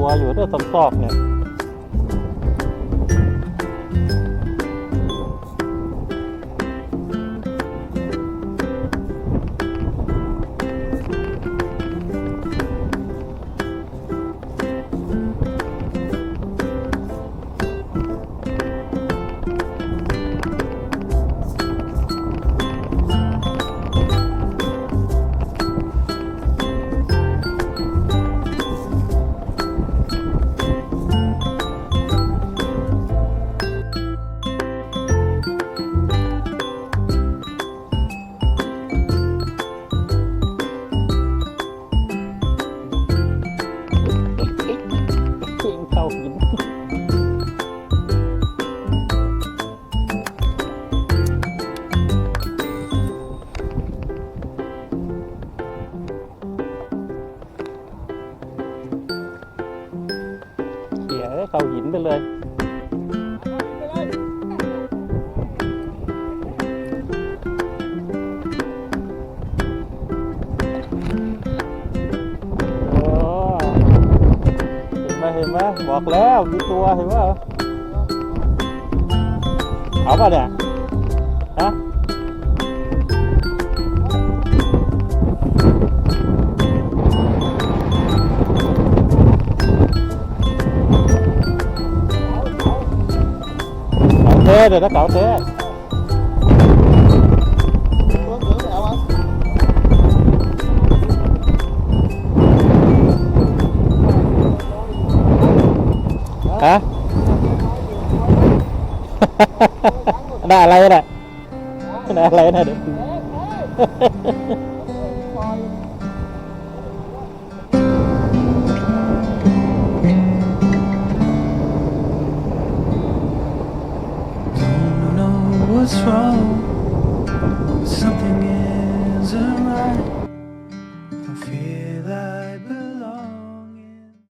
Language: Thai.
ตัวอยู่ด้วยซอกๆเนี่ยเข้าหินเขี่ยเข้าหินไปเลยเห็นไหมบอกแล้วมีตัวเห็นไหมเอาป่ะเนี่ยฮะเก๋าเท่เดี๋ยวนะเก๋าเท่ฮะ ได้อะไรน่ะได้อะไรน่ะเด็กWhat's wrong? Something isn't right.